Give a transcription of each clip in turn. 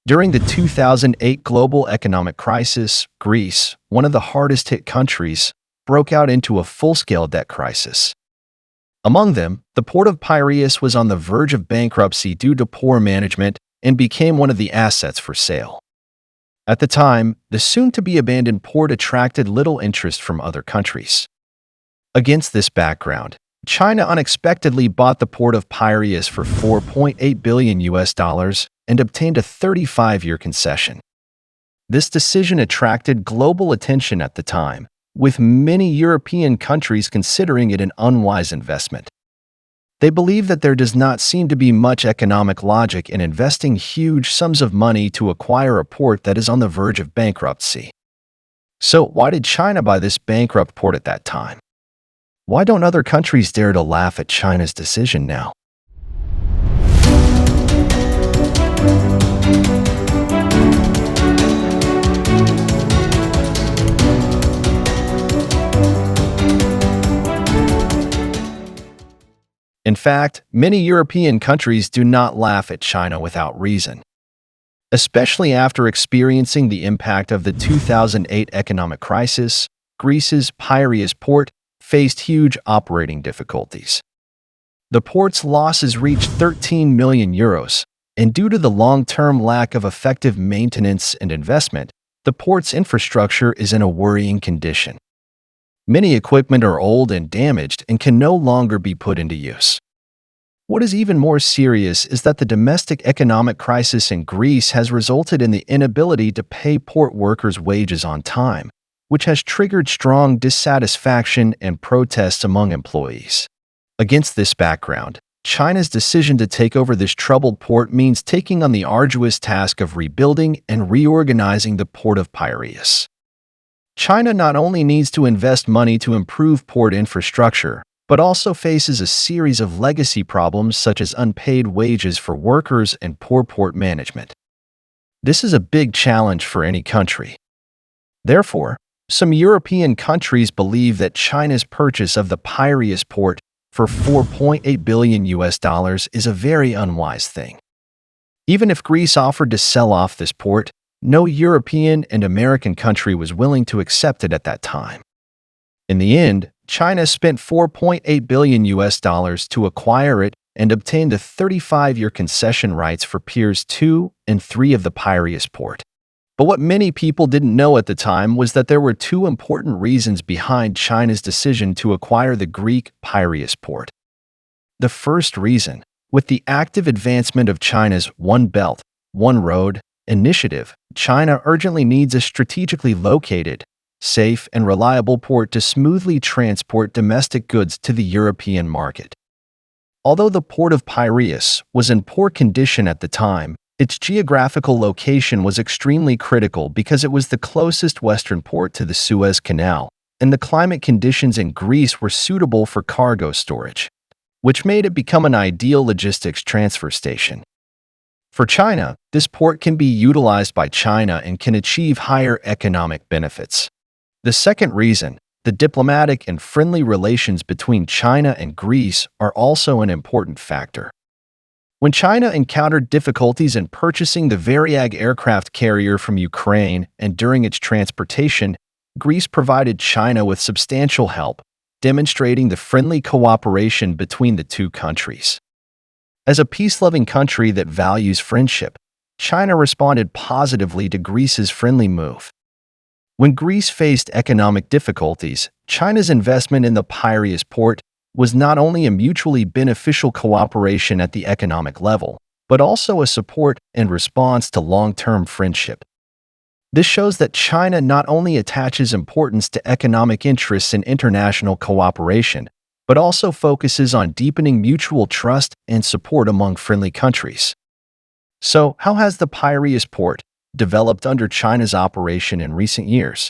During the 2008 global economic crisis, Greece, one of the hardest hit countries, broke out into a full-scale debt crisis. Among them, the Port of Piraeus was on the verge of bankruptcy due to poor management and became one of the assets for sale. At the time, the soon-to-be abandoned port attracted little interest from other countries. Against this background, China unexpectedly bought the Port of Piraeus for $4.8 billion and obtained a 35-year concession. This decision attracted global attention at the time, with many European countries considering it an unwise investment. They believe that there does not seem to be much economic logic in investing huge sums of money to acquire a port that is on the verge of bankruptcy. So why did China buy this bankrupt port at that time? Why don't other countries dare to laugh at China's decision now? In fact, many European countries do not laugh at China without reason. Especially after experiencing the impact of the 2008 economic crisis, Greece's Piraeus port faced huge operating difficulties. The port's losses reached €13 million, and due to the long-term lack of effective maintenance and investment, the port's infrastructure is in a worrying condition. Many equipment are old and damaged and can no longer be put into use. What is even more serious is that the domestic economic crisis in Greece has resulted in the inability to pay port workers' wages on time, which has triggered strong dissatisfaction and protests among employees. Against this background, China's decision to take over this troubled port means taking on the arduous task of rebuilding and reorganizing the Port of Piraeus. China not only needs to invest money to improve port infrastructure, but also faces a series of legacy problems such as unpaid wages for workers and poor port management. This is a big challenge for any country. Therefore, some European countries believe that China's purchase of the Piraeus port for $4.8 billion is a very unwise thing. Even if Greece offered to sell off this port, no European and American country was willing to accept it at that time. In the end, China spent $4.8 billion to acquire it and obtained the 35-year concession rights for Piers 2 and 3 of the Piraeus port. But what many people didn't know at the time was that there were two important reasons behind China's decision to acquire the Greek Piraeus port. The first reason, with the active advancement of China's One Belt, One Road initiative, China urgently needs a strategically located, safe, and reliable port to smoothly transport domestic goods to the European market. Although the Port of Piraeus was in poor condition at the time, its geographical location was extremely critical because it was the closest western port to the Suez Canal, and the climate conditions in Greece were suitable for cargo storage, which made it become an ideal logistics transfer station. For China, this port can be utilized by China and can achieve higher economic benefits. The second reason, the diplomatic and friendly relations between China and Greece are also an important factor. When China encountered difficulties in purchasing the Variag aircraft carrier from Ukraine and during its transportation, Greece provided China with substantial help, demonstrating the friendly cooperation between the two countries. As a peace-loving country that values friendship, China responded positively to Greece's friendly move. When Greece faced economic difficulties, China's investment in the Piraeus port was not only a mutually beneficial cooperation at the economic level, but also a support and response to long-term friendship. This shows that China not only attaches importance to economic interests and international cooperation, but also focuses on deepening mutual trust and support among friendly countries. So, how has the Piraeus port developed under China's operation in recent years?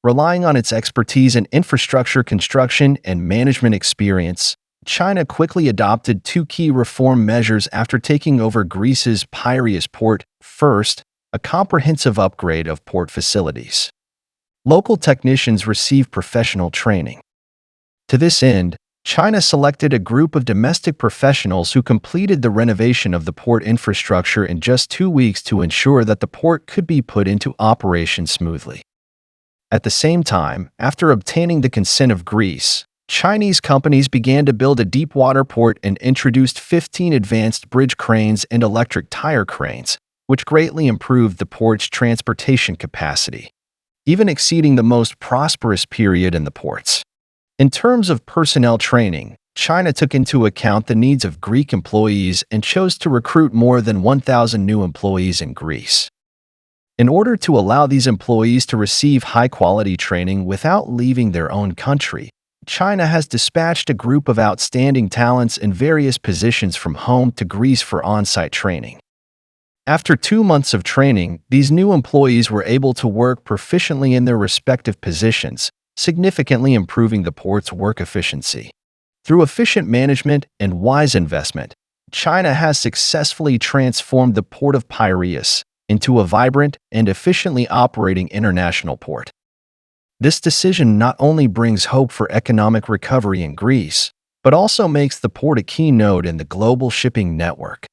Relying on its expertise in infrastructure construction and management experience, China quickly adopted two key reform measures after taking over Greece's Piraeus port. First, a comprehensive upgrade of port facilities. Local technicians receive professional training. To this end, China selected a group of domestic professionals who completed the renovation of the port infrastructure in just 2 weeks to ensure that the port could be put into operation smoothly. At the same time, after obtaining the consent of Greece, Chinese companies began to build a deep-water port and introduced 15 advanced bridge cranes and electric tire cranes, which greatly improved the port's transportation capacity, even exceeding the most prosperous period in the ports. In terms of personnel training, China took into account the needs of Greek employees and chose to recruit more than 1,000 new employees in Greece. In order to allow these employees to receive high-quality training without leaving their own country, China has dispatched a group of outstanding talents in various positions from home to Greece for on-site training. After 2 months of training, these new employees were able to work proficiently in their respective positions, significantly improving the port's work efficiency. Through efficient management and wise investment, China has successfully transformed the Port of Piraeus into a vibrant and efficiently operating international port. This decision not only brings hope for economic recovery in Greece, but also makes the port a key node in the global shipping network.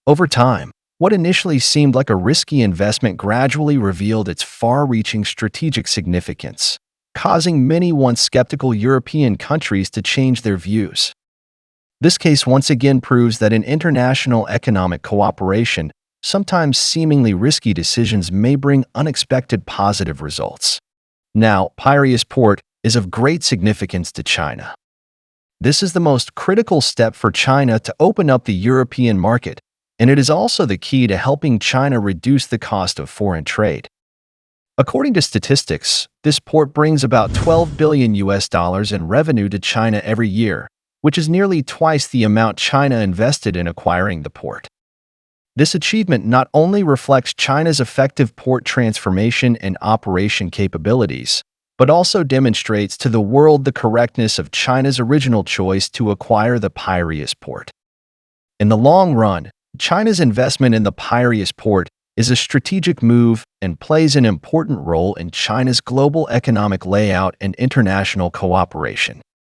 Over time, what initially seemed like a risky investment gradually revealed its far-reaching strategic significance, causing many once skeptical European countries to change their views. This case once again proves that in international economic cooperation, sometimes seemingly risky decisions may bring unexpected positive results. Now, Piraeus Port is of great significance to China. This is the most critical step for China to open up the European market, and it is also the key to helping China reduce the cost of foreign trade. According to statistics, this port brings about $12 billion in revenue to China every year, which is nearly twice the amount China invested in acquiring the port. This achievement not only reflects China's effective port transformation and operation capabilities, but also demonstrates to the world the correctness of China's original choice to acquire the Piraeus port. In the long run, China's investment in the Piraeus port is a strategic move and plays an important role in China's global economic layout and international cooperation.